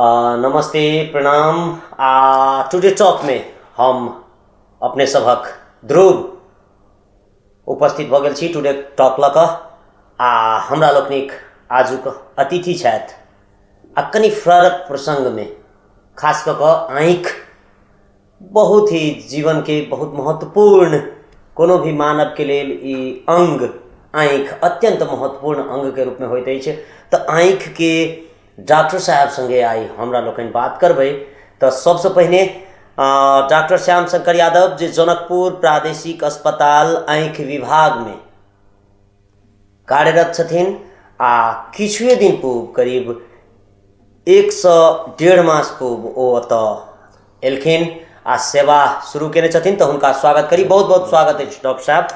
नमस्ते प्रणाम। Today talk में हम अपने सभक ध्रुव उपस्थित भ गेल छी। टुडे टॉक लऽ कऽ हमरा लोकनिक आजुक अतिथि छथि कनि फरक प्रसंग में, खास कऽ कऽ आँखि बहुत ही जीवन के बहुत महत्वपूर्ण, कोनो भी मानव के लेल ई अंग आँखि अत्यंत महत्वपूर्ण अंग के रूप में होइत अछि। तो आँखि के डॉक्टर साहब संगे आई हमरा लोकनि बात करबै। तो सबसे पहले डॉक्टर श्याम शंकर यादव जे जनकपुर प्रादेशिक अस्पताल आँखि विभाग में कार्यरत छथिन किछुए दिन पूर्व करीब 1.5 मास पूर्व ओ ओतऽ एलखिन सेवा शुरू केने छथिन। तो हुनका स्वागत करी। बहुत बहुत स्वागत है डॉक्टर साहब।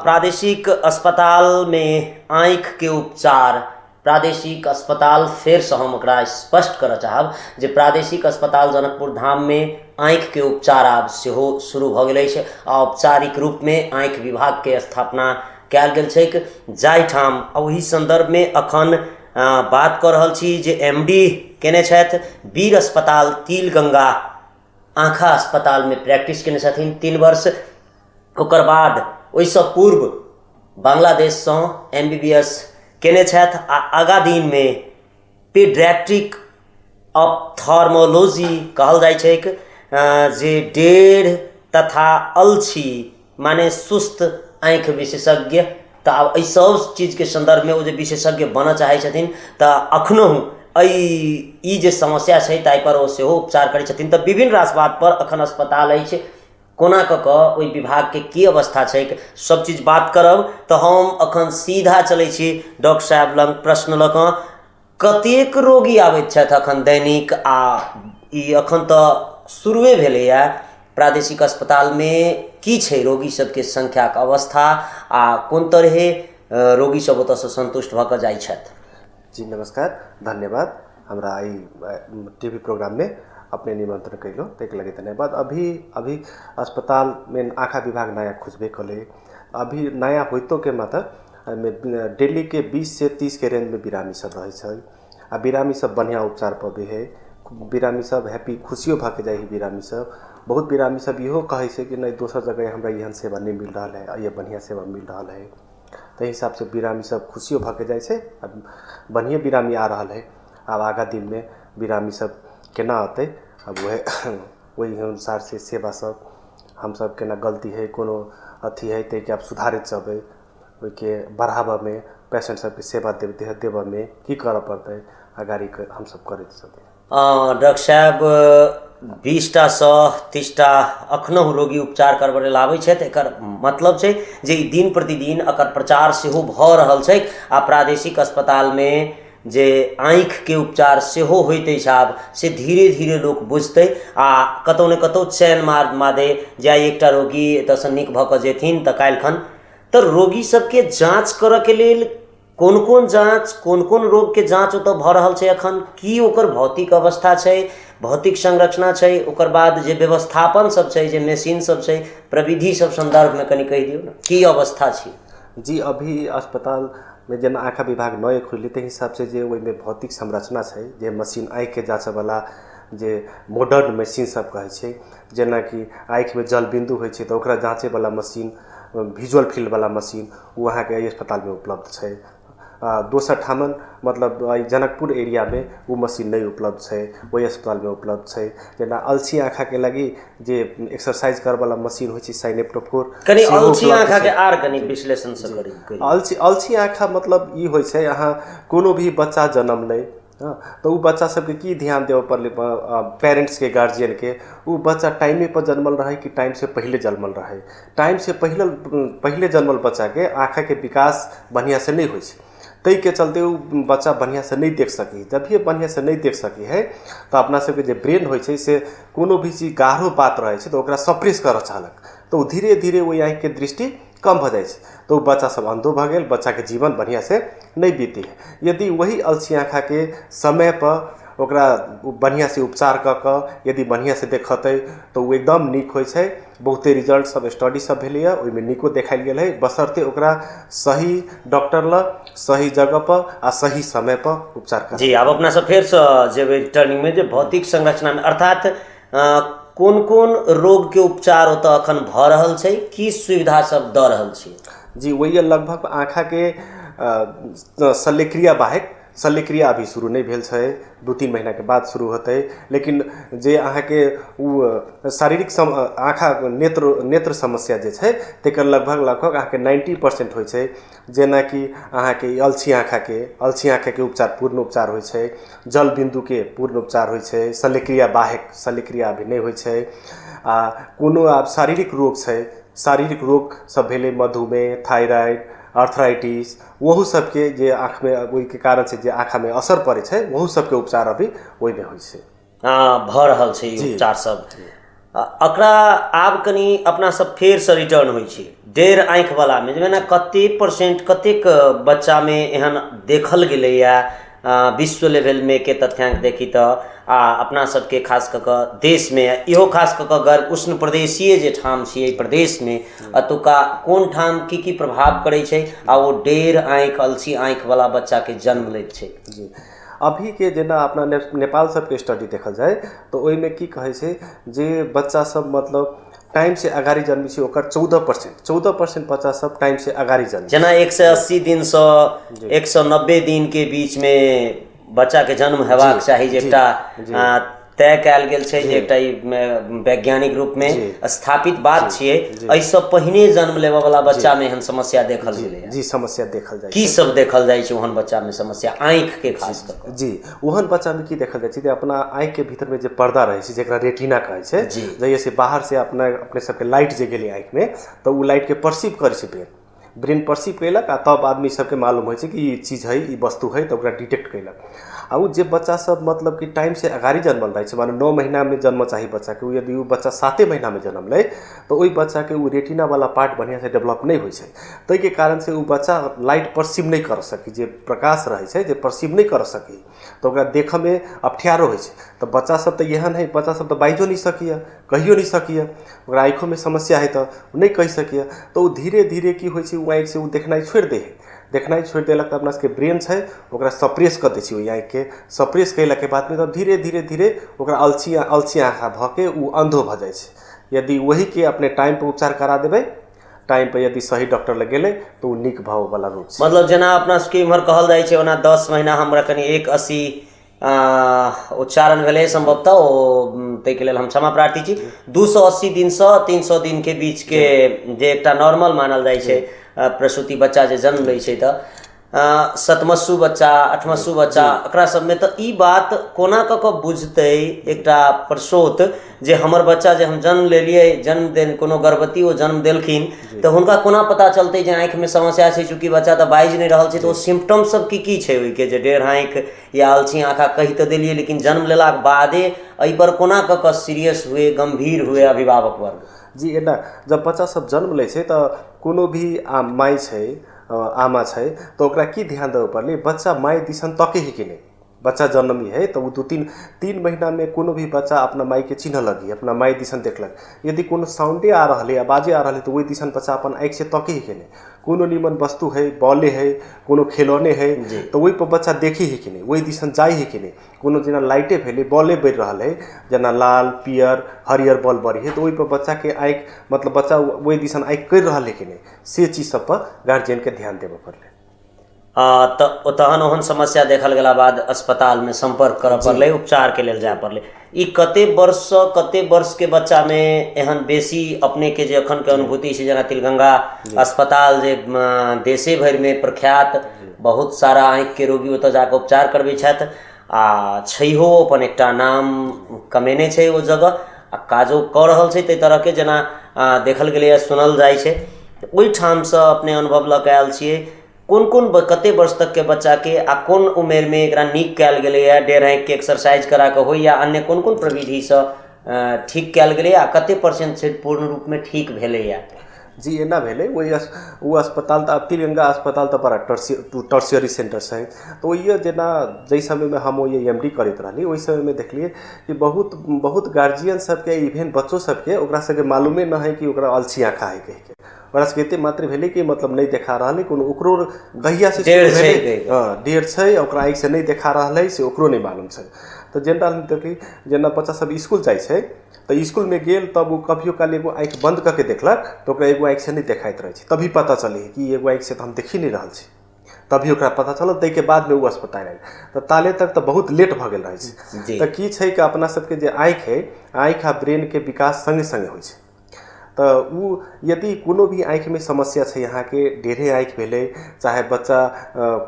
प्रादेशिक अस्पताल में आँखि के उपचार, प्रादेशिक अस्पताल फिर से हम ओकरा स्पष्ट करऽ चाहब जे प्रादेशिक अस्पताल जनकपुर धाम में आँखि के उपचार आब सेहो शुरू भ गेल अछि। औपचारिक रूप में आँखि विभाग के स्थापना कयल गेल छैक, जाहिठाम ओहि संदर्भ में अखन बात कऽ रहल छी जे एमडी केने छथि वीर अस्पताल तिलगंगा आँखा अस्पताल में प्रैक्टिस केने छथिन 3 वर्ष। ओकर बाद ओहिसँ पूर्व बांग्लादेश से एमबीबीएस केने छथि आगा दिन में पीडियाट्रिक ऑप्थेल्मोलॉजी कहल जाइ छैक, जे डेढ़ तथा अलछी माने सुस्त आँखि विशेषज्ञ। तो आब एहि सब चीज के संदर्भ में वो जे विशेषज्ञ बनऽ चाहै छथिन तो अखनो ई जे समस्या छै ताहि पर ओ सेहो उपचार करै छथिन। तो विभिन्न रास बात पर अखन अस्पताल अछि, कोना कऽ कऽ ओहि विभाग के की अवस्था छै, सब चीज बात करब। तो हम अखन सीधा चलै छी डॉक्टर साहब लग प्रश्न लऽ कऽ। कतेक रोगी आबैत छथि अखन दैनिक ई अखन तो शुरुए भेलैया प्रादेशिक अस्पताल में की छै रोगी सबके संख्या के अवस्था कोन तरहे रोगी सब ओतऽ से संतुष्ट भऽ कऽ जाइ छथि? जी नमस्कार, धन्यवाद हमरा ई टीवी प्रोग्राम में अपने निमंत्रण कैलो ताहि लगे धन्यवाद। अभी अस्पताल में आँखा विभाग नया खुजबे कले, अभी नया होइतो के मतलब डेली के 20 से 30 के रेंज में बिरामी सब रहे छै। बिरामी सब बढ़िया उपचार पबे है, बिरामी सब हैप्पी खुशियों भाग जाए। बिरामी सब बहुत बिरामी सब इहो कहे छै कि नहीं दोसर जगह हमरा यहाँ सेवा नहीं मिल रहा है, ये बढ़िया सेवा मिल रहा है। तो हिसाब से बिरामी सब खुशियों भाग जाए छै, बढ़िया बिरामी आ रहा है। अब आगा दिन में बिरामी सब केना आते, अब वही अनुसार से सेवा सब हम सब केना गलती है कोनो अथी है ते कि आप सुधारित सब ओहि के बढ़ावा में पेशेंट सब के सेवा देवा में की करऽ पड़ते अगाड़ी हम सब करे सकते। डॉक्टर साहब 20टा से 30टा अखनो रोगी उपचार करबै लेल आबै छथि। एकर मतलब छै जे दिन प्रतिदिन एकर प्रचार सेहो भऽ रहल छै प्रादेशिक अस्पताल में जे आँखि के उपचार सेहो होइत अछि आब से धीरे धीरे लोक बुझतै कतौ ने कतौ चैन मादे जे एकटा रोगी एतऽसँ नीक भऽ कऽ जेथिन तऽ काल्हिखन तऽ रोगी सबके जाँच करऽ के लेल कोन कोन जाँच, कोन कोन रोग के जाँच ओतऽ भऽ रहल छै अखन, की ओकर भौतिक अवस्था छै, भौतिक संरचना छै, ओकर बाद जे व्यवस्थापन सब छै, जे मशीन सब छै, प्रविधि सब संदर्भ में कनि कहि दियौ ना की अवस्था छै? जी अभी अस्पताल में जेना आँखा विभाग नए खुलले ते हिसाब से जे ओहिमे भौतिक संरचना छै, जे मशीन आँखि के जाँच वाला जे मॉडर्न मशीन सब कहे छै, जेना कि आँखि में जल बिंदु होइ छै तो ओकरा जाँचे वाला मशीन, विजुअल फील्ड वाला मशीन वहाँ के अस्पताल में उपलब्ध छै। दोसर ठामन मतलब जनकपुर एरिया में वो मशीन नहीं उपलब्ध है, वही अस्पताल में उपलब्ध है। जेना अलसी आँखा के लगी जे एक्सरसाइज कर वाला मशीन होइ छै साइनेप्टोफोर, कनी अलसी आँखा के आर कनी विश्लेषण से करी। अलसी आँखा मतलब ई होइ छै अहाँ कोनो भी बच्चा जन्म ले तो बच्चा सबके की ध्यान देवे पड़ले पेरेंट्स के गार्जियन के, वो बच्चा टाइमे पर जन्मल रहे कि टाइम से पहले जन्मल रहे। टाइम से पहले जन्मल बच्चा के आँखा के विकास बढ़िया से नहीं होइ छै, तई के चलते वो बच्चा बढ़िया से नहीं देख सकी। जब ये बढ़िया से नहीं देख सकी है तो अपना सबके जे ब्रेन होइ छै से कोनो भी चीज गाढ़ो बात रहे छै तो ओकरा सप्रेस करऽ चाहलक, तो धीरे धीरे वो आँखि के दृष्टि कम हो जाए तो बच्चा सब अंधो भ गेल, बच्चा के जीवन बढ़िया से नहीं बीती है। यदि वही अलसी आँखा के समय पर ओकरा बढ़िया से उपचार क क यदि बढ़िया से देखतै तो उ एकदम नीक होइ छै। बहुते रिजल्ट सब स्टडी सब भेलैया, ओहिमे नीको देखायल गेल है, बशर्ते ओकरा सही डॉक्टर ल सही जगह पर आ सही समय पर उपचार कर। जी, अब अपना सब फिर से जेबै रिटर्निंग में जे भौतिक संरचना में अर्थात कोन कोन रोग के उपचार ओतऽ अखन भऽ रहल छै, की सुविधा सब दऽ रहल छी? जी, वही लगभग आँखा के शल्यक्रिया बाहेक शल्यक्रिया अभी शुरू नहीं भेल छै, 2-3 महीना के बाद शुरू होते। लेकिन जे अहाँ के उ शारीरिक आँखा नेत्र समस्या जे छै तेकर लगभग अहाँ के 90% होइ छै। जेना कि अहाँ के अलछी आँखा के उपचार पूर्ण उपचार होइ छै, जल बिंदु के पूर्ण उपचार होइ छै, शल्यक्रिया बाहेक शल्यक्रिया अभी नहीं होइ छै। कोनो आब शारीरिक रोग छै, शारीरिक रोग सब भेलै मधुमेह, थायराइड, आर्थराइटिस, वहू सबके जे आँख में ओहि के कारण से जे आँखा में असर पड़े छै वहू सबके उपचार अभी ओहि में होइ छै। भऽ रहल छै ई उपचार सब। एकरा आब कनी अपना सब फेर से रिटर्न होइ छै डेढ़ आँखि वाला में, जेना कते परसेंट कतेक बच्चा में एहन देखल गेलैया विश्व लेवल में के तथ्यांक देखी तऽ अपना सबके खास कऽ कऽ देश में, इहो खास कऽ कऽ गर्म उष्ण प्रदेशीय जे ठाम छियै प्रदेश में, अतुका कोन ठाम की प्रभाव करै छै आ ओ डेढ़ आँखि अलसी आँखि वाला बच्चा के जन्म लैत छै? जी, अभी के जेना अपना नेपाल सबके स्टडी देखल जाए तो ओहि में की कहे छै जे बच्चा सब मतलब टाइम से अगाड़ी जन्मी छै ओकर 14% बच्चा सब टाइम से अगाड़ी जन्मी। जेना 180 दिन से 190 दिन के बीच में बच्चा के जन्म हेबाक चाही, जे एकटा तय कयल गेल छै, जे एकटा वैज्ञानिक रूप में स्थापित बात छियै। एहिसँ पहिने जन्म लेबऽ वाला बच्चा में एहन समस्या देखल गेलै? जी, समस्या देखल जाइ छै। की सब देखल जाइ छै ओहन बच्चा में समस्या आँखि के खास कऽ कऽ? जी, ओहन बच्चा में की देखल जाइ छै, अपना आँखि के भीतर में जे पर्दा रहे छै जेकरा रेटिना कहै छै, जैसे बाहर से अपने सबके लाइट जे गेलै आँखि में तो उ लाइट के परसीव करै छै ब्रेन परसीव कैलक आ तब आदमी सबके मालूम होइ छै कि ई चीज है, ई वस्तु है, तो ओकरा डिटेक्ट कैलक। आ उ जे बच्चा सब मतलब कि टाइम से अगाड़ी जन्मल रहे छै, माने 9 महीना में जन्म चाही बच्चा के, यदि उ बच्चा 7 महीना में जन्म ले तो ओहि बच्चा के उ रेटिना वाला पार्ट बढ़िया से डेवलप नहीं होइ छै। तै के कारण से उ बच्चा लाइट परसीव नहीं कर सकी, जे प्रकाश रहे छै जे परसीव नहीं कर सकी, तो ओकरा देख में अप्ठ्यारो होइ छै। तो बच्चा सब तो एहन है, बच्चा सब तो बाइजो नहीं सकिए, कहियो नहीं सकिए, ओकरा आँखों में समस्या है तो नहीं कह सकिए। तो धीरे धीरे की होइ छै उ आँखि से उ देखनाइ छोड़ दे है, देखनाइ छोड़ देलक तो अपना सबके ब्रेन छै ओकरा सप्रेस कर दै छै। ओहि आँखि के सप्रेस कैला के बाद में तो धीरे धीरे ओकरा अलसी आँखा भऽ के उ अंधो भऽ जाइ छै। यदि वही के अपने टाइम पर उपचार करा देबै, टाइम पर यदि सही डॉक्टर लग गेलै तो उ नीक भाव वाला रोग छै। मतलब जेना अपना सबके इम्हर कहल जाइ छै ओना 10 महीना हमरा कनी 180 उच्चारण भेलै संभवतः, ओ ताहिके लेल हम क्षमा प्रार्थी छी। 280 दिन से 300 दिन के बीच के जे एकटा नॉर्मल मानल जाइ छै प्रसूति बच्चा जे जन्म लै छै तऽ 7मस्सू बच्चा 8मस्सू बच्चा, एकरा सबमे तऽ ई बात कोना कऽ कऽ बुझतै एकटा प्रसूत जे हमर बच्चा जे हम जन्म लेलियै, जन्मदिन कोनो गर्भवती ओ जन्म देलखिन तऽ हुनका कोना पता चलतै जे आँखि में समस्या छै, चूँकि बच्चा तऽ बाजि नहीं रहल छै। तऽ ओ सिम्टम सब की छै ओहिके, जे डेढ़ आँखि या अलसी आँखा कहि तऽ देलियै, लेकिन जन्म लेलाक बादे एहि पर कोना कऽ कऽ सीरियस हुए, गंभीर हुए अभिभावक वर्ग? जी, एना जब बच्चा सब जन्म लै छै तऽ कोनो भी माय छै, आमा छै, तो ओकरा की ध्यान देबे पड़लै, बच्चा माय दिसन तके ही कि नहीं। बच्चा जन्मी है तो वो 2-3 महीना में कोनो भी बच्चा अपना माई के चिन्ह लगी, अपना माई दिसन देखलक। यदि कोनो साउंडे आ रहा है, आवाजे आ रहा है, तो वही दिसन बच्चा अपन आँख से तके ही कि नहीं। कोनो निमन वस्तु है, बॉले है, कोनो खिलौने है, तो वही पर बच्चा देखी ही कि नहीं, वही दिसन जाई ही कि नहीं। कोनो जेना लाइटे भेले, बॉले बढ़ रहा है, जेना लाल पियर हरियर बॉल बढ़ी है, तो वही पर बच्चा के आँख मतलब बच्चा वही दिसन आँख कर रहा है कि नहीं, से चीज सब पर गार्जियन के ध्यान देवे पड़ले। तहन ओहन समस्या देखल गेला बाद अस्पताल में संपर्क करऽ पड़लै, उपचार के लेल जाय पड़लै। ई कते वर्ष के बच्चा में एहन बेसी अपने के जे अखन के अनुभूति छै, जेना तिलगंगा अस्पताल जे देशे भरि में प्रख्यात, बहुत सारा आँखि के रोगी ओतऽ जाके उपचार करबै छथि आ छैहो अपन एकटा नाम कमेने छै ओ जगह आ काजो कऽ रहल छै ताहि तरह के, जेना देखल गेलै सुनल जाइ छै। ओहिठाम से अपने अनुभव लऽ के आयल छियै, कोन कते वर्ष तक के बच्चा के आ कोन उम्र में एकरा नीक कयल गेलैया, डेढ़ आँखि के एक्सरसाइज करा के हो या अन्य कोन प्रविधि से ठीक कयल गेलैया, कते % से पूर्ण रूप में ठीक भेलैया? जी एना भेलै वो अस्पताल तो तिरंगा अस्पताल तो बड़ा टर्सियरी सेंटर है। तो ये जेना जै समय में हम ये एमडी करते रही वही समय में देखलिए कि बहुत बहुत गार्जियन सबके इवेन बच्चों सबके ओकरा सबके मालूमे न है कि ओकरा अलसी आँखा है कह के ओकरा सबके एते मात्र भेलै कि मतलब नहीं देखा रहा है कोनो ओकरो गहिया से डेढ़ छै ओकरा आँखि से नहीं देखा रहा है से ओकरो नहीं मालूम है। तो जनरल देखली जेना बच्चा सब स्कूल जाए छै तो स्कूल में गेल तब वो कभियो काल एगो आँखि बंद करके देखलक तो ओकरा एगो आँखि से नहीं देखाइत रहे तभी पता चले कि एगो आँखि से तो हम देखी नहीं रहा छी तभी ओकरा पता चलल ताहि के बाद में वो अस्पताल आयल। तो ताले तक तो बहुत लेट भ गेल रहे छै। तो की छै कि अपना सबके जे आँखि है आँखि आ ब्रेन के विकास संगे संगे होइ छै। तो उ यदि कोनो भी आँखि में समस्या है यहाँ के ढेरे आँखि भेले चाहे बच्चा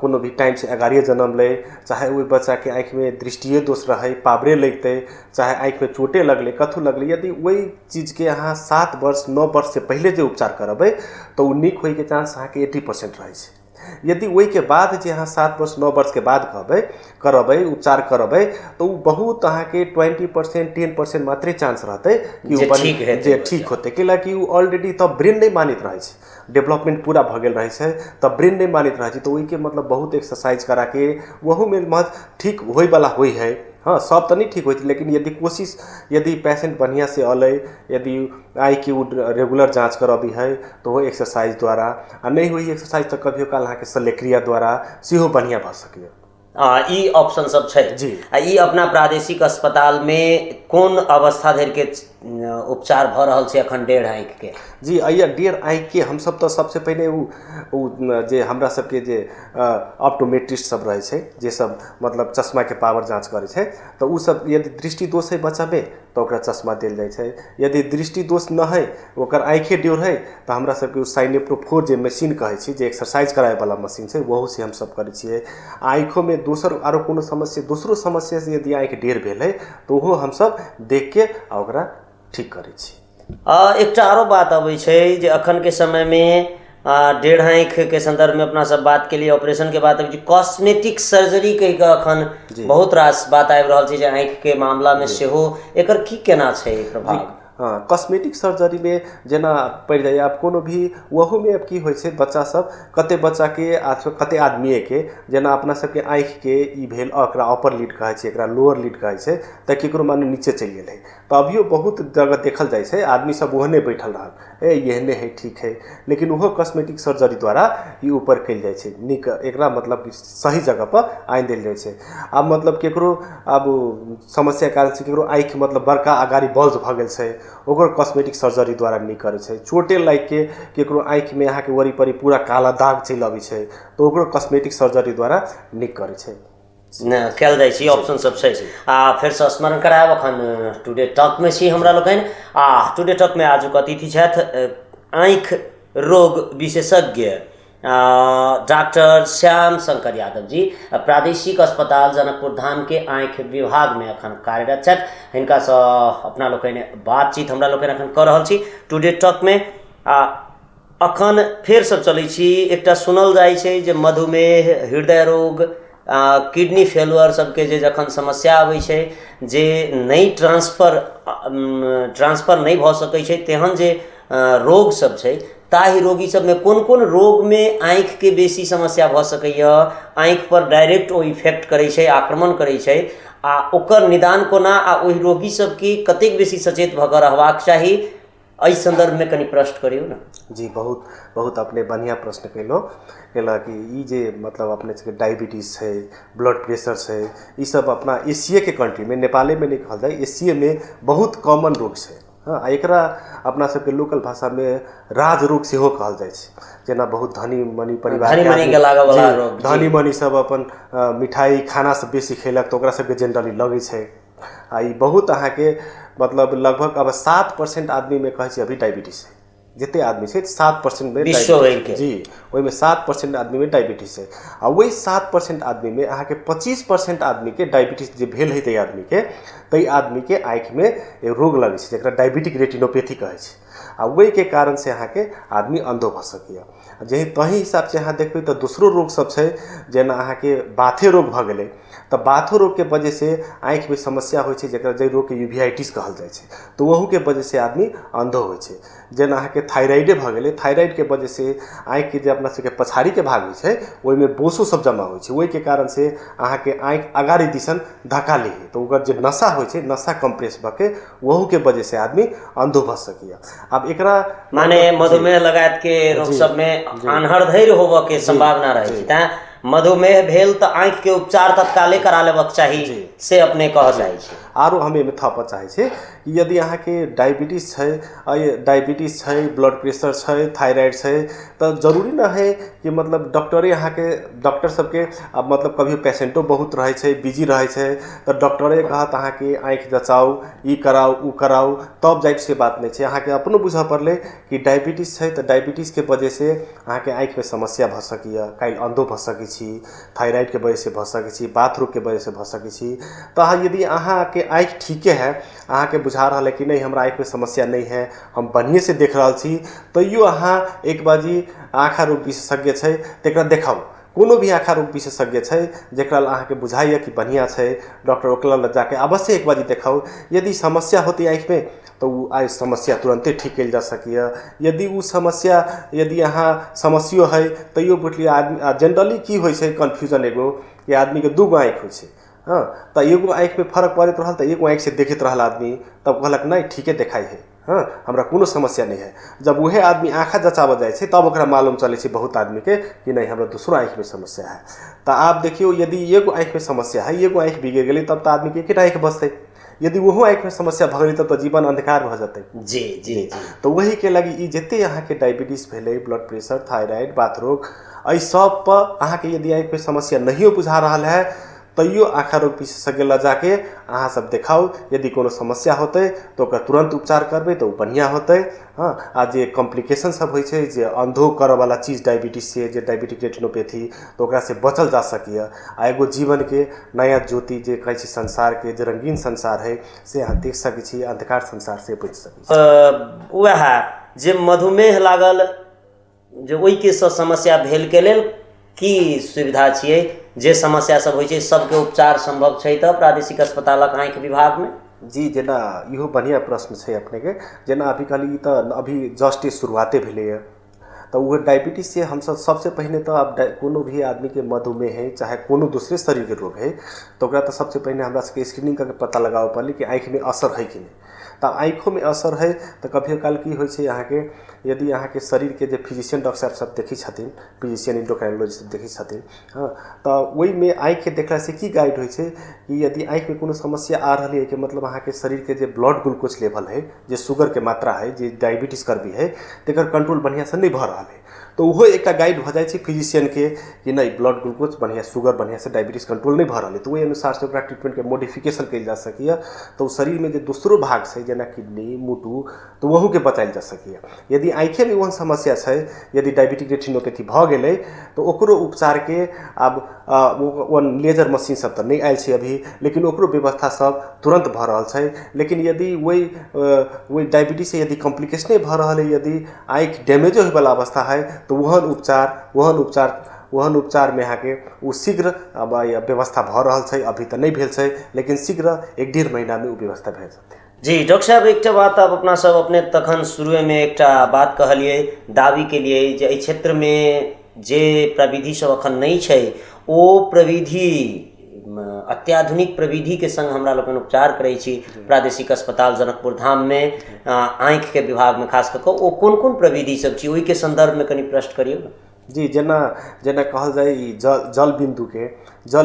कोनो भी टाइम से अगाड़िए जन्म ले चाहे वो बच्चा के आँखि में दृष्टिए दोष रहे पावरे लगते चाहे आँखि में चोटे लगले कथू लगले यदि वही चीज के अहाँ 7 वर्ष 9 वर्ष से पहले जो उपचार करबै तो उ नीक होय के चांस अहाँ के 80% रहे छै। यदि वही के बाद जे अहाँ 7 वर्ष 9 वर्ष के बाद करबै उपचार करबै तो उ बहुत अहाँ के 20% 10% मात्रे चांस रहते कि जे ठीक होते कैलाकि उ ऑलरेडी तब ब्रेन नहीं मानित रहे छै डेवलपमेंट पूरा भ गेल रहे छै तब ब्रेन नहीं मानित रहे छै। तो वही के मतलब बहुत एक्सरसाइज करा के वहू में मत ठीक होय वाला होई है। हाँ सब तो नहीं ठीक होती लेकिन यदि कोशिश यदि पेशेंट बढ़िया से अलै यदि आई कि रेगुलर जांच करबी है तो वो एक्सरसाइज द्वारा आ नहीं हुई एक्सरसाइज तो कभियो काल अहाँ के शल्यक्रिया द्वारा सेहो बढ़िया भ सकै। ई ऑप्शन सब छै जी। ई अपना प्रादेशिक अस्पताल में कौन अवस्था धरि के उपचार भ रहल छै अखन डेढ़ आँखि के? जी अइया डेढ़ आँखि के हम सब तो सबसे पहले जे हमरा सबके जे ऑप्टोमेट्रिस्ट सब रहे छै जे सब मतलब चश्मा के पावर जांच करे छै तो उ सब यदि दृष्टि दोष है बच्चा में तो ओकरा चश्मा देल जाय छै। यदि दृष्टि दोष न है ओकर आँखे डेढ़ है तो हमरा सबके साइनेप्रोफोर जे मशीन कहे छी जे एक्सरसाइज कराए वाला मशीन छै वहू से हम सब करे छियै। आँखों में दोसर आरो कोनो समस्या दोसरो समस्या से यदि आँखि डेढ़ भेल है तो ओहो हम सब देख के ओकरा ठीक करे छी। एक आरो बात अबै छै जे अखन के समय में डेढ़ आँखि के संदर्भ में अपना सब बात के लिए ऑपरेशन के बात अबै छै कॉस्मेटिक सर्जरी कहि के अखन बहुत रास बात आबि रहल छै जे आँखि के मामला में सेहो एकर की केना छै प्रभाव? हाँ कॉस्मेटिक सर्जरी में जेना पड़ जाए आप कोनो भी वहू में अब की होइ छै बच्चा सब कते बच्चा के कते आदमी के जेना अपना सबके आँखि के ई भेल एकरा अपर लिड कहे छै एकरा लोअर लिड कहे छै त केकरो माने नीचे चलि गेलै तो अभियो बहुत जगह देखल जाए छै आदमी सब ओहने बैठल रहल एहने है ठीक है लेकिन वो कॉस्मेटिक सर्जरी द्वारा ई ऊपर कल जाए छै नीक एकरा मतलब सही जगह पर आनि देल जाए छै। अब मतलब केकरो अब समस्या कारण से केकरो आँखि मतलब बड़का अगाड़ी बल्ज भ गेल छै ओकर कॉस्मेटिक सर्जरी द्वारा नीक करे छै। चोटे लाग के केकरो आँखि में अहाँ के वरीपरी पूरा काला दाग चलि अबै छै तो ओकरो कॉस्मेटिक सर्जरी द्वारा नीक करे छै कल जाए छी ऑप्शन सब छै। फिर से स्मरण करायब अखन टुडे टॉक में छी हमरा लोकनि टुडे टॉक में आजुक अतिथि छथि आँखि रोग विशेषज्ञ डॉक्टर श्याम शंकर यादव जी प्रादेशिक अस्पताल जनकपुर धाम के आँखि विभाग में अखन कार्यरत छथि। हिनका से अपना लोकनि बातचीत हमरा लोकनि अखन कर रहल छी टुडे टॉक में। अखन फेर सब चलै छी एकटा सुनल जाइ छै जे मधुमेह हृदय रोग किडनी फेलुअर सबके जे जखन समस्या आबै छै जे नहीं ट्रांसफर नहीं भ सकै छै तेहन जे रोग सब छै ताहि रोगी सब में कोन कोन रोग में आँखि के बेसी समस्या भ सकैया आँखि पर डायरेक्ट ओ इफेक्ट करे छै आक्रमण करे छै ओकर निदान कोना ओहि रोगी सबके कतेक बेसी सचेत भ क रहबाक चाही एहि संदर्भ में कनि प्रश्न करियो ना। जी बहुत बहुत अपने बढ़िया प्रश्न कैलो कि ई जे मतलब अपने सबके डायबिटीज है ब्लड प्रेशर है ई सब अपना एशिया के कंट्री में नेपाले में नहीं कहल जाए एशिया में बहुत कॉमन रोग है। हाँ एकरा अपना सबके लोकल भाषा में राज रोग सेहो कहल जाए छै जेना बहुत धनी मनी परिवार धनी मनी सब अपन मिठाई खाना सब बेसी खेलक तो ओकरा सबके जनरली लगे छै ई बहुत अहाँ के मतलब लगभग अब 7% आदमी में कहे अभी डायबिटीज है जिते आदमी है 7% में जी वही में 7% आदमी में डायबिटीज है और वही 7% आदमी में अहाँ के 25% आदमी के डायबिटीज जो भेल है तई आदमी के आँखि में रोग लगे जरा डायबिटिक रेटिनोपैथी कहे आ वही के कारण से अहाँ के आदमी अंधो भ सकैया। जे तही हिसाब से अहाँ देखबै तऽ दोसरो रोग सब छै, जेना अहाँके बाथे रोग भऽ गेलै तऽ बाथो रोग के वजह से आँखि में समस्या होइ छै, जेकरा जे रोग के यूवियाइटिस कहल जाइ छै, तऽ वहू के वजह से आदमी अंधो होइ छै। जेना अहाँके थायराइडे भऽ गेलै, थायराइड के वजह से आँखि के जे अपना सबके पछाड़ी के भाग होइ छै ओहिमे बोसो सब जमा होइ छै, ओहि के कारण से अहाँके आँखि अगाड़ी दिसन धक्का ली, तो ओकर जे नशा होइ छै, नशा कंप्रेस भऽ के वहू के वजह से आदमी अंधो भऽ सकैया। अब एकरा माने मधुमेह लगायत के रोग सब में आन्हर धैर्य होबऽ के संभावना रहे छै, तें मधुमेह भेल तऽ आँखि के उपचार तत्काले करा लेबक चाही से अपने कह चाहै छी। आरो हम एहिमे थपऽ चाहै छी कि यदि अहाँके डायबिटीज छै, डायबिटीज छै, ब्लड प्रेशर छै, थायराइड छै, तऽ जरूरी ना है कि मतलब डॉक्टरे अहाँके डॉक्टर सबके अब मतलब कभी पेशेंटो बहुत रहै छै, बिजी रहै छै, तऽ डॉक्टरे कहत अहाँके आँखि जँचाउ, ई कराउ उ कराउ, तब जाइत से बात नहीं छै। अहाँके अपनो बुझऽ पड़लै कि डायबिटीज छै तऽ डायबिटीज के वजह से अहाँके आँखि में समस्या भऽ सकैया, काल्हि अंधो भऽ सकै छी, थायराइड के वजह से भऽ सकै छी, बाथ रोग के वजह से भऽ सकै छी। तऽ यदि अहाँके आँखि ठीके है, अहाँके बुझा रहा है कि नहीं हमरा आँखि में समस्या नहीं है, हम बढ़िए से देख रहा छी, तैयो अहाँ एक बाजी आँखा रोग विशेषज्ञ छै तकरा देखाउ। कोनो भी आँखा रोग विशेषज्ञ छै जेकरा अहाँके बुझाइए कि बढ़िया छै, डॉक्टर ओकरा लग जाके अवश्य एक बाजी देखाउ। यदि समस्या होती आँखि में तो वो आई समस्या तुरंते ठीक कल जा सकिए। यदि वो समस्या यदि अहाँ समस्यो है तैयो बुझलिए आदमी जनरली की होइ छै कन्फ्यूजन एगो कि आदमी के दूगो आँखि होइ छै, हाँ, तो एगो आँखि में फर्क पड़त रहल तो एगो आँखि से देखत रहल आदमी, तब कहलक नहीं ठीके देखाई है, हाँ हमरा कोनो समस्या नहीं है। जब वहे आदमी आँखा जँचाबऽ जाइ छै तब ओकरा मालूम चलै छै बहुत आदमी के कि नहीं हमरा दूसरो आँखि में समस्या है। तो आप देखियो यदि एगो आँखि में समस्या है, एगो आँखि बिगड़ गेलै तब तो आदमी के एकेटा आँखि बचतै, यदि वहो आँखि में समस्या भऽ गेलै तब तो जीवन अंधकार भऽ जेतै। जी जी जी। तो वही के लगी ई जते अहाँके डायबिटीज भेलै, ब्लड प्रेशर, थायराइड, बाथ रोग, एहि सब पर अहाँके यदि आँखि में समस्या नहीं बुझा रहा है तैयो आँखा रोग विशेषज्ञ लग जाके अहाँ सब देखाउ। यदि कोनो समस्या होते तो ओकर तुरंत उपचार करबै तो बढ़िया होते, हाँ। आ जे कॉम्प्लिकेशन सब होइ छै, जे अंधो करऽ वाला चीज डायबिटीज से, जे डायबिटिक रेटिनोपैथी, तो ओकरा से बचल जा सकिए। आ एगो जीवन के नया ज्योति जे कहै छी संसार के जे रंगीन संसार है से अहाँ देख सकै छी, अंधकार संसार से बचि सकै छी। वएह जे मधुमेह लागल, जे ओहि के समस्या भेल के लेल की सुविधा छियै, जे समस्या सब होइ छै सबके उपचार संभव छै तऽ प्रादेशिक अस्पतालक आँखि विभाग में? जी, जेना इहो बढ़िया प्रश्न छै अपने के। जेना अभी कहली तऽ अभी जस्ट शुरुआते भेलैए, तो वो डायबिटीज से हम सबसे पहले तो अब कोनो भी आदमी के मधुमेह है चाहे कोनो दूसरे शरीर के रोग है तो ओकरा तो सबसे पहले हमरा सबके स्क्रीनिंग करके पता लगाबऽ पड़ली कि आँखि में असर है कि नहीं। तो आँखों में असर है तो कभी काल की होइ छै अहाँके, यदि अहाँके शरीर के जे फिजिशियन डॉक्टर साहब सब देखै छथिन, फिजिशियन इंडोक्राइनोलॉजिस्ट सब देखै छथिन, हाँ, तो वही में आँखि के देखला से की गाइड होइ छै कि यदि आँखि में कोनो समस्या आ रही है कि मतलब अहाँके शरीर के जे ब्लड ग्लूकोज लेवल है, जे शुगर के मात्रा है, जे डायबिटीज कर भी है, तेकर कंट्रोल बढ़िया से नहीं भऽ रहा है, तो वो एक गाइड भऽ जाइ छै फिजिशियन के कि नहीं ब्लड ग्लूकोज बढ़िया, शुगर बढ़िया से, डायबिटीज कंट्रोल नहीं भऽ रहा है, तो वही अनुसार से ट्रीटमेंट के मॉडिफिकेशन कल जा सकिए। तो शरीर में जो दूसरो भाग से जेना किडनी, मुटु, तो वहू के बचायल जा सकिए। यदि आँखे में वह समस्या है, यदि डायबिटिक रेटिनोपैथी भऽ गेलै तो ओकरो उपचार के अब लेजर मशीन सब तो नहीं आयल छै अभी, लेकिन ओकरो व्यवस्था सब तुरंत भऽ रहल छै। लेकिन यदि वही डायबिटीज से यदि कॉम्प्लिकेशने भऽ रहल है, यदि आँखि डैमेजो होय वाला अवस्था है तो वहन उपचार में अहाँके वो शीघ्र अब व्यवस्था भऽ रहल छै, अभी तो नहीं भेल छै, लेकिन शीघ्र 1-1.5 महीना में वो व्यवस्था भऽ जेतै। जी डॉक्टर साहब, एकटा बात अब अपना सब अपने तखन शुरू में एकटा बात कहलिए, दावी के लिए जे एहि क्षेत्र में जे प्रविधि सब अखन नहीं छै, ओ प्रविधि अत्याधुनिक प्रविधि के संग हमरा लोगन उपचार करै छी प्रादेशिक अस्पताल जनकपुर धाम में, आँखि के विभाग में खास कऽ कऽ ओ कोन कोन प्रविधि सब छी, ओहि के संदर्भ में कनि प्रश्न करियौ ना। जी, जेना कहल जाए जल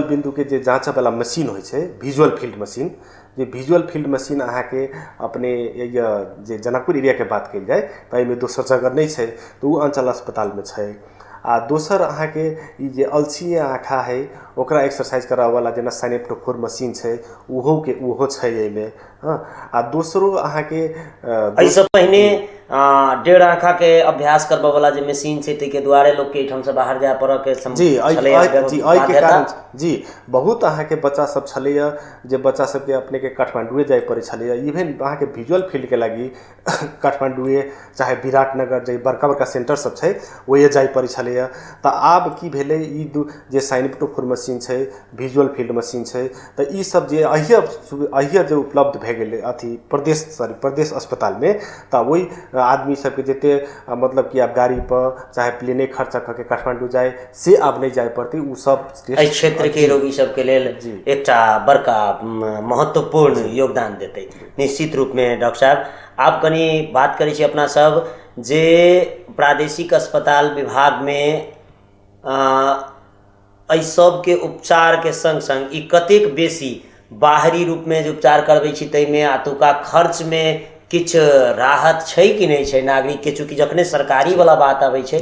बिंदु के जे जाँच वाला मशीन होइ छै, विजुअल फील्ड मशीन, जे विजुअल फील्ड मशीन अहाँके अपने जे जनकपुर एरिया के बात कल जाए तो एहिमे दोसर जगह नहीं छै, तो वो अंचल अस्पताल में छै। आ दोसर अहाँके ई जे अलसिया आँखा है ओकरा एक्सरसाइज करावे वाला जेना साइनेप्टोफोर मशीन छै, उहो छै एहिमे, हाँ। आ दोसरो अहाँके एहिसँ पहिने डेढ़ आँखा के अभ्यास करबे वाला जे मशीन छै ताहि के द्वारे लोग के एहिठाम से बाहर जाय पड़े के जी के बाध्यता कारण जी बहुत अहाँके बच्चा सब छलैया जे बच्चा सबके अपने के काठमांडुए जाय पड़े छलैया इवन अहाँके विजुअल फील्ड के लागि काठमांडुए चाहे विराटनगर जे बड़का बड़का सेंटर सब छै ओहे जाय पड़े छलैया तऽ आब की भेलै ई जे साइनोटोफोर मशीन छै विजुअल फील्ड मशीन छै तऽ ई सब जे अहिया जे उपलब्ध भए गेलै अथी प्रदेश अस्पताल में तऽ वही आदमी सबके जते मतलब कि आब गाड़ी पर चाहे प्लेने खर्चा करके काठमांडू जाए से आब नहीं जाए पड़ती उ सब क्षेत्र के रोगी सबके लेल एकटा बड़का महत्वपूर्ण योगदान देते निश्चित रूप में। डॉक्टर साहब आप कनी बात करै छी अपना सब जे प्रादेशिक अस्पताल विभाग में एहि सब के उपचार के संग संग ई कतेक बेसी बाहरी रूप में जे उपचार करबै छी तै में आतुका खर्च में किछ राहत छै कि नहीं छै नागरिक के, चूँकि जखने सरकारी वाला बात आबै छै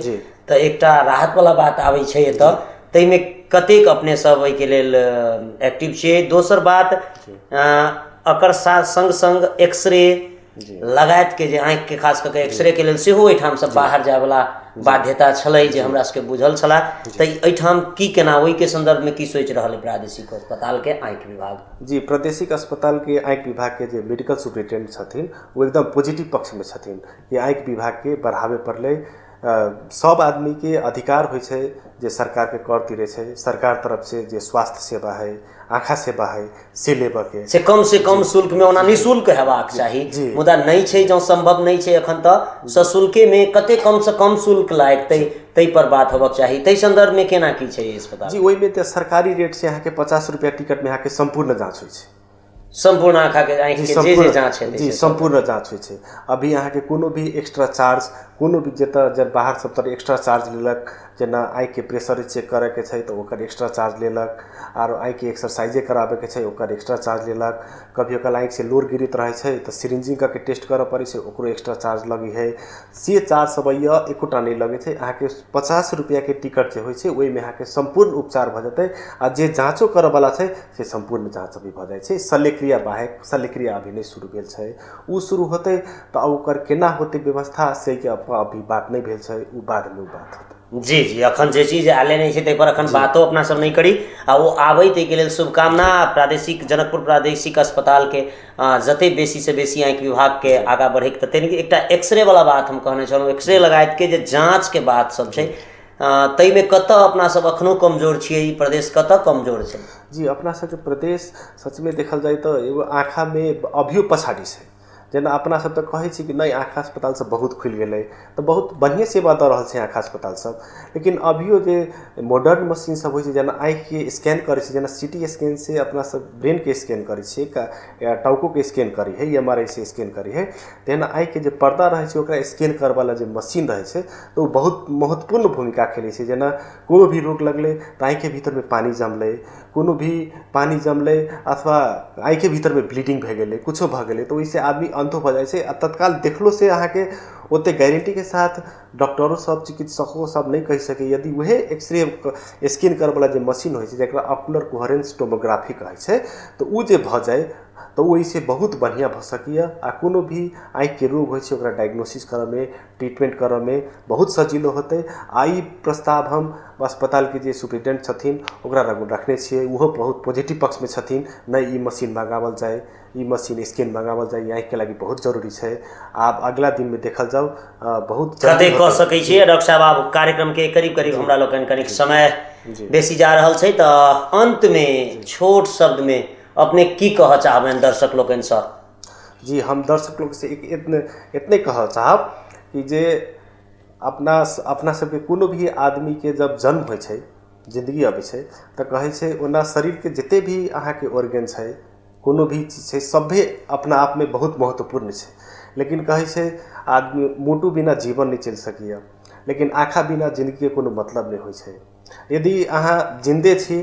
तऽ एकटा राहत वाला बात आबै छै एतऽ तै में कतेक अपने सब एहि के लेल एक्टिव छियै। दोसर बात एकर संग संग एक्सरे लगायत के जे आँखि के खास करके एक्सरे के लेल सेहो एहिठाम से बाहर जाय वाला बाध्यता छलै जे हमरा सबके बुझल छला तऽ एहिठाम की केना ओहि के संदर्भ में की सोचि रहल है प्रादेशिक अस्पताल के आँखि विभाग? जी प्रादेशिक अस्पताल के आँखि विभाग के जे मेडिकल सुपरिटेंडेंट छथिन वो एकदम पॉजिटिव पक्ष में छथिन कि आँखि विभाग के बढ़ावे पड़लै। सब आदमी के अधिकार होइ छै जे सरकार के कर तिरे छै, सरकार तरफ से जे स्वास्थ्य सेवा है आँखा सेवा है से लेबऽ के से कम शुल्क में ओना निःशुल्क हेबाक चाही मुदा नहीं छै जँ संभव नहीं छै एखन तऽ सशुल्के में कते कम से कम शुल्क लागतै तै पर बात होबक चाही। तै संदर्भ में केना की छै अस्पताल? जी ओहि में तऽ सरकारी रेट से अहाँके 50 रुपया टिकट में अहाँके संपूर्ण जाँच होइ छै, संपूर्ण आँखा के आँखि के जे जाँच है जी संपूर्ण जाँच होइ छै। अभी अहाँके कोनो भी एक्स्ट्रा चार्ज कोनो भी जतऽ जब बाहर सब तर एक्स्ट्रा चार्ज लेलक जेना आँखि के प्रेशर चेक करे के छै तऽ ओकर एक्स्ट्रा चार्ज लेलक और आँखि के एक्सरसाइजे कराबे के छै ओकर एक्स्ट्रा चार्ज लेलक। कभी ओकर आँखि से लोर गिरत रहे छै तऽ सिरिंजिंग के टेस्ट करे पड़े छै ओकरो एक्स्ट्रा चार्ज लगी है से चार्ज सब एकोटा नहीं लगे छै। अहाँके 50 रुपया के टिकट जे होइ छै ओहि में अहाँके संपूर्ण उपचार भ जेतै आ जे जाँचो करे वाला छै से संपूर्ण जाँच अभी भ जाइ छै। शल्यक्रिया बाहेक शल्यक्रिया अभी नहीं शुरू भेल छै, उ शुरू होतै तऽ ओकर केना होतै व्यवस्था से के अभी बात नहीं भेल छै, उ बाद में बात होतै। जी जी अखन जे चीज आले नहीं छै तै पर अखन बातो अपना सब नहीं करी आ वो आबै तै के लेल शुभकामना। प्रादेशिक जनकपुर प्रादेशिक अस्पताल के जते बेसी से बेसी आँखि विभाग के आगा बढ़े के तते एकटा एक्सरे वाला बात हम कहने छलहुँ एक्सरे लगायत के जे जाँच के बात सब छै तै में कतऽ अपना सब अखनो कमजोर छियै, ई प्रदेश कतऽ कमजोर छै? जी अपना सबके प्रदेश सच में देखल जाए तो एगो आँखा में अभियो पछाड़ी छै। जेना अपना सब तऽ कहै छी कि नहीं आँखा अस्पताल सब बहुत खुलि गेलै तऽ बहुत बढ़िया सेवा दऽ रहल छै आँखा अस्पताल सब, लेकिन अभियो जे मॉडर्न मशीन सब होइ छै जेना आँखि के स्कैन करै छै जेना सिटी स्कैन से अपना सब ब्रेन के स्कैन करै छियै या टाउको के स्कैन करी है MRI से स्कैन करी है तेना आँखि के जे पर्दा रहे छै ओकरा स्कैन करे वाला जे मशीन रहे छै तऽ वो बहुत महत्वपूर्ण भूमिका खेलै छै। जेना कोनो भी रोग लगलै तऽ आँखि के भीतर में पानी जमलै, कोनो भी पानी जमलै अथवा आँखि के भीतर में ब्लीडिंग भए गेलै कुछो भऽ गेलै तऽ ओहिसे आदमी अंतो भऽ जाइ छै आ तत्काल देखलो से अहाँके ओते गारंटी के साथ डॉक्टरों सब चिकित्सकों सब नहीं कह सके यदि वह एक्सरे स्कैन करे वाला जे मशीन होइ छै जेकरा ऑकुलर कोहेरेंस टोमोग्राफी कहै छै तऽ उ जे भऽ जाए तो ओहिसे बहुत बढ़िया भ सकैए आ कोनो भी आँखि के रोग होइ छै ओकरा डायग्नोसिस करे में ट्रीटमेंट करे में बहुत सजिलो होतै। आ ई प्रस्ताव हम अस्पताल के जे सुपरिटेंडेंट छथिन ओकरा रखने छियै, उहो बहुत पॉजिटिव पक्ष में छथिन नहीं ई मशीन मंगावल जाए, ई मशीन स्कैन मंगावल जाए, आँखि के लागि बहुत जरूरी छै। आब अगला दिन में देखल जाओ बहुत कते कह सकै छियै डॉक्टर साहब आब कार्यक्रम के करीब करीब हमरा लोकन कनिक समय बेसी जा रहल छै तऽ अंत में छोट शब्द में अपने की कह चाहबनि दर्शक लोकनि से? जी हम दर्शक लोग से इतने कह चाहब कि जे अपना सबके कोनो भी आदमी के जब जन्म होइ छै जिंदगी अबै छै तऽ कहै छै ओना शरीर के जते भी अहाँ के ऑर्गन छै कोनो भी चीज छै सभे अपना आप में बहुत महत्वपूर्ण छै, लेकिन कहै छै आदमी मोटू बिना जीवन नहीं चल सकैए लेकिन आँखा बिना जिंदगी के कोनो मतलब नहीं होइ छै। यदि अहाँ जिंदे छी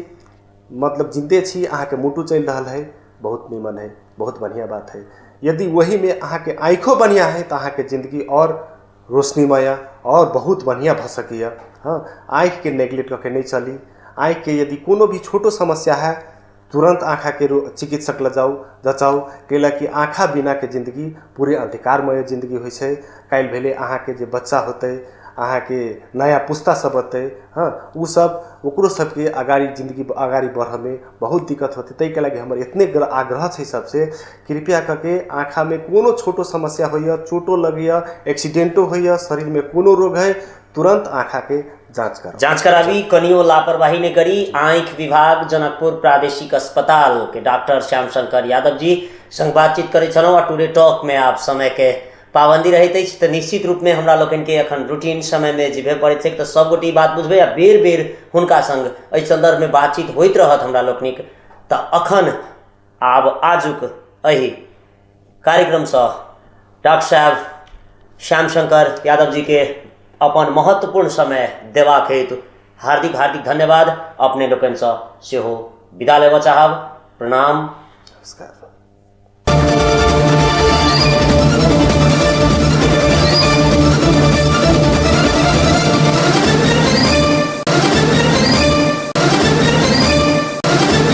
मतलब जिंदे छी अहाँ के मोटू चल रहा है बहुत नीमन है बहुत बढ़िया बात है। यदि वही में अहाँ के आँखों बढ़िया है तो अहाँ के जिंदगी और रोशनीमय और बहुत बढ़िया भ सकैए। हाँ आँखि के नेग्लेक्ट करके नहीं चली, आँखि के यदि कोनो भी छोटो समस्या है तुरंत आँखा के चिकित्सक ल जाऊ जचाऊ कैला कि आँखा बिना के जिंदगी पूरे अंधकारमय जिंदगी होइ छै। काल्हि भेले अहाँ के जे बच्चा होते, अहाँ के नया पुस्ता सब होते, हाँ उ सब ओकरो सबके अगाड़ी जिंदगी अगाड़ी बढ़े में बहुत दिक्कत होते। तै के लागि हमर इतने आग्रह छै सबसे, कृपया करके आँखा में कोनो छोटो समस्या होइए, चोटो लगिए, एक्सीडेंटो होइए, शरीर में कोनो रोग है, तुरंत आँखा के जांच कराबी, कनियो लापरवाही नहीं करी। आँख विभाग जनकपुर प्रादेशिक अस्पताल के डॉक्टर श्याम शंकर यादव जी संग बातचीत करे छलौं। टुडे टॉक में आप समय के पाबंदी रहते तो निश्चित रूप में हमरा लोगन के अखन रूटीन समय में जीवे पड़े थे, तो सब गोटी बात बुझबे आ बेर बेर हुनका संग एहि संदर्भ में बातचीत होइत रहत हमरा लोकनिक। तो अखन आब आजुक एहि कार्यक्रम से डॉक्टर साहब श्याम शंकर यादव जी के अपन महत्वपूर्ण समय देबाक हेतु हार्दिक हार्दिक धन्यवाद अपने लोकन से सेहो विदा लेबऽ चाहब। प्रणाम, नमस्कार।